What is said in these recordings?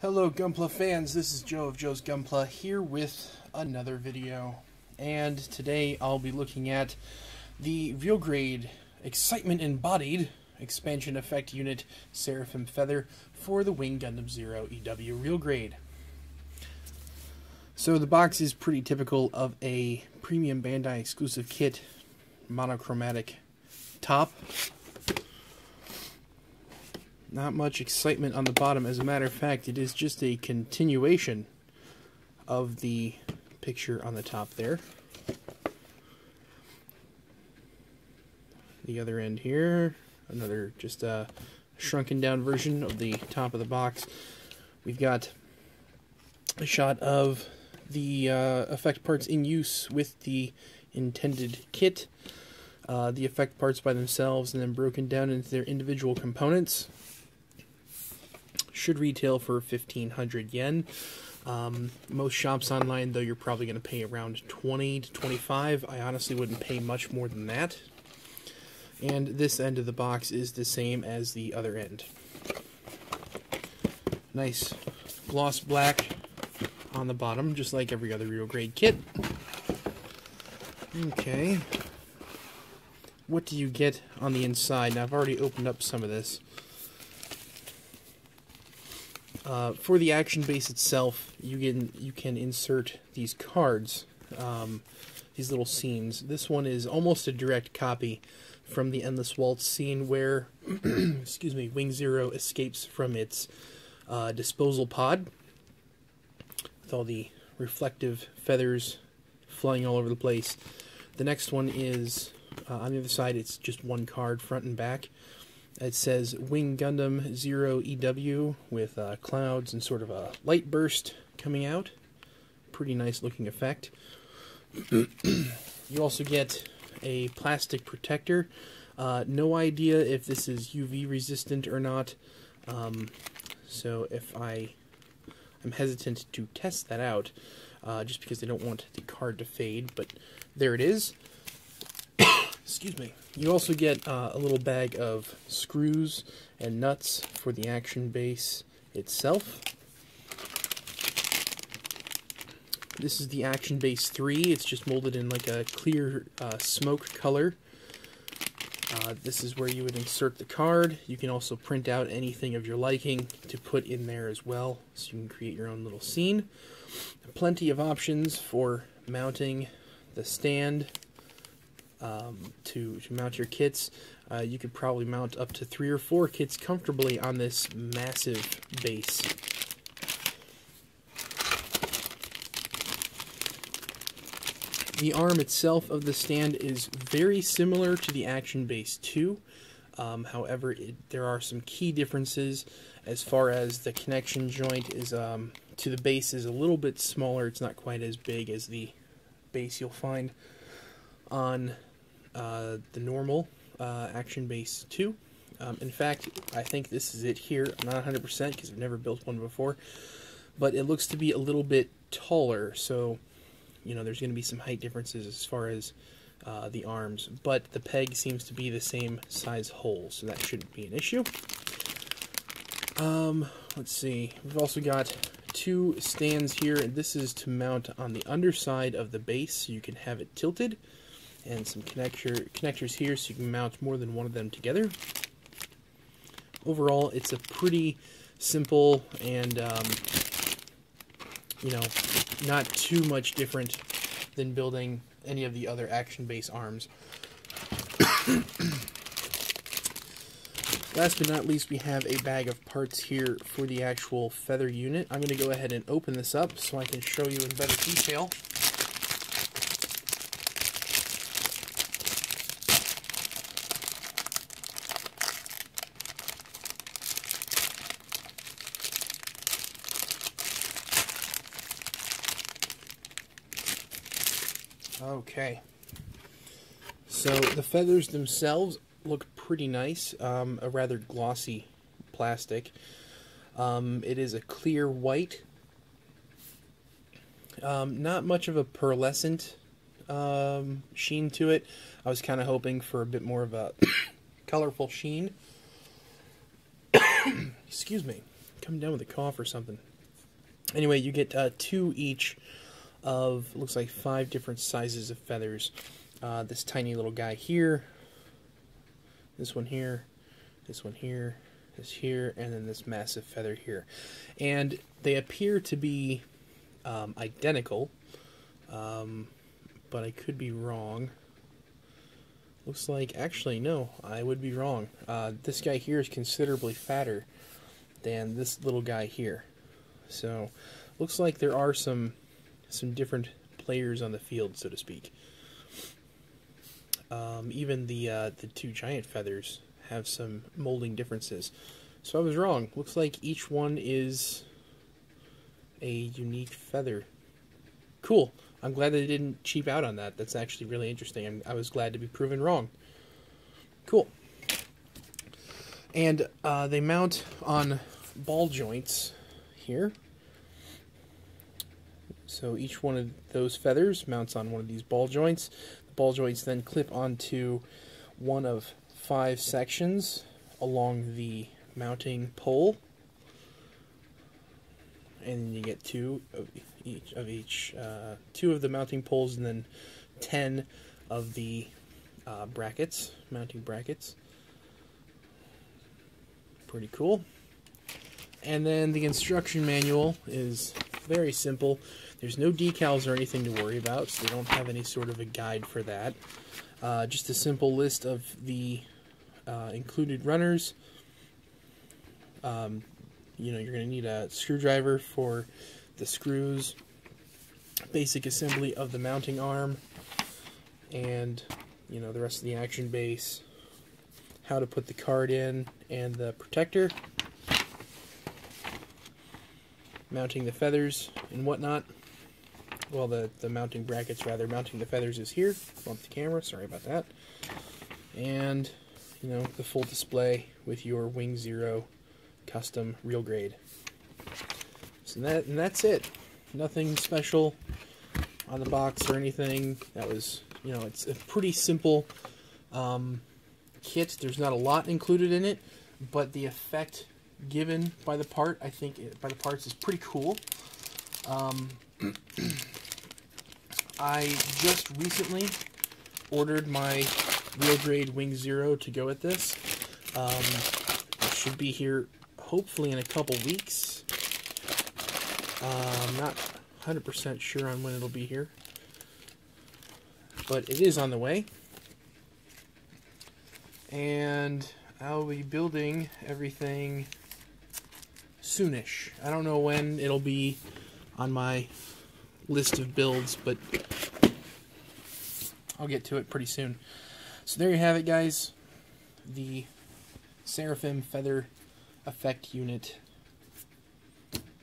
Hello Gunpla fans, this is Joe of Joe's Gunpla here with another video. And today I'll be looking at the real grade Excitement Embodied expansion effect unit Seraphim Feather for the Wing Gundam Zero EW real grade. So the box is pretty typical of a premium Bandai exclusive kit, monochromatic top. Not much excitement on the bottom. As a matter of fact, it is just a continuation of the picture on the top there. The other end here, another just a shrunken down version of the top of the box. We've got a shot of the effect parts in use with the intended kit, the effect parts by themselves, and then broken down into their individual components. Should retail for 1,500 yen. Most shops online, though, you're probably going to pay around 20 to 25. I honestly wouldn't pay much more than that. And this end of the box is the same as the other end. Nice gloss black on the bottom, just like every other real grade kit. Okay. What do you get on the inside? Now, I've already opened up some of this. For the action base itself, you can insert these cards, these little scenes. This one is almost a direct copy from the Endless Waltz scene where, excuse me, Wing Zero escapes from its disposal pod with all the reflective feathers flying all over the place. The next one is, on the other side, it's just one card, front and back. It says Wing Gundam Zero EW with clouds and sort of a light burst coming out. Pretty nice looking effect. You also get a plastic protector. No idea if this is UV resistant or not. So I'm hesitant to test that out just because I don't want the card to fade, but there it is. Excuse me. You also get a little bag of screws and nuts for the action base itself. This is the action base 3. It's just molded in like a clear smoke color. This is where you would insert the card. You can also print out anything of your liking to put in there as well, so you can create your own little scene. Plenty of options for mounting the stand. To mount your kits. You could probably mount up to 3 or 4 kits comfortably on this massive base. The arm itself of the stand is very similar to the Action Base 2. However, there are some key differences as far as the connection joint is to the base is a little bit smaller. It's not quite as big as the base you'll find on the normal Action Base 2. In fact, I think this is it here. I'm not 100% because I've never built one before, but it looks to be a little bit taller, so you know there's going to be some height differences as far as the arms, but the peg seems to be the same size hole, so that shouldn't be an issue. Let's see. We've also got 2 stands here, and this is to mount on the underside of the base, so you can have it tilted. And some connectors here so you can mount more than one of them together. Overall, it's a pretty simple and, you know, not too much different than building any of the other action base arms. Last but not least, we have a bag of parts here for the actual feather unit. I'm going to go ahead and open this up so I can show you in better detail. Okay, so the feathers themselves look pretty nice, a rather glossy plastic. It is a clear white, not much of a pearlescent sheen to it. I was kind of hoping for a bit more of a colorful sheen. Excuse me, coming down with a cough or something. Anyway, you get 2 each of, looks like 5 different sizes of feathers. This tiny little guy here, this one here, this one here, this here, and then this massive feather here. And they appear to be identical, but I could be wrong. Looks like, actually, no, I would be wrong. This guy here is considerably fatter than this little guy here. So, looks like there are some different players on the field, so to speak. Even the 2 giant feathers have some molding differences. So I was wrong. Looks like each one is a unique feather. Cool. I'm glad they didn't cheap out on that. That's actually really interesting. I was glad to be proven wrong. Cool. And they mount on ball joints here. So each one of those feathers mounts on one of these ball joints. The ball joints then clip onto one of 5 sections along the mounting pole. And you get 2 of each, 2 of the mounting poles, and then 10 of the brackets, mounting brackets. Pretty cool. And then the instruction manual is very simple. There's no decals or anything to worry about, so they don't have any sort of a guide for that. Just a simple list of the included runners. You know, you're going to need a screwdriver for the screws, basic assembly of the mounting arm, and, you know, the rest of the action base, how to put the card in, and the protector, mounting the feathers and whatnot. Well, the mounting brackets, rather. Mounting the feathers is here. Bump the camera, sorry about that. And, you know, the full display with your Wing Zero custom real grade. So that's it. Nothing special on the box or anything. That was, you know, it's a pretty simple kit. There's not a lot included in it, but the effect given by the part, I think, by the parts is pretty cool. I just recently ordered my real grade Wing Zero to go with this. It should be here hopefully in a couple weeks. I'm not 100% sure on when it'll be here, but it is on the way. And I'll be building everything soonish. I don't know when it'll be on my list of builds, but I'll get to it pretty soon. So there you have it, guys. The Seraphim Feather Effect Unit,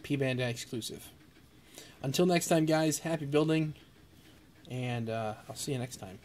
P-Bandai exclusive. Until next time, guys, happy building, and I'll see you next time.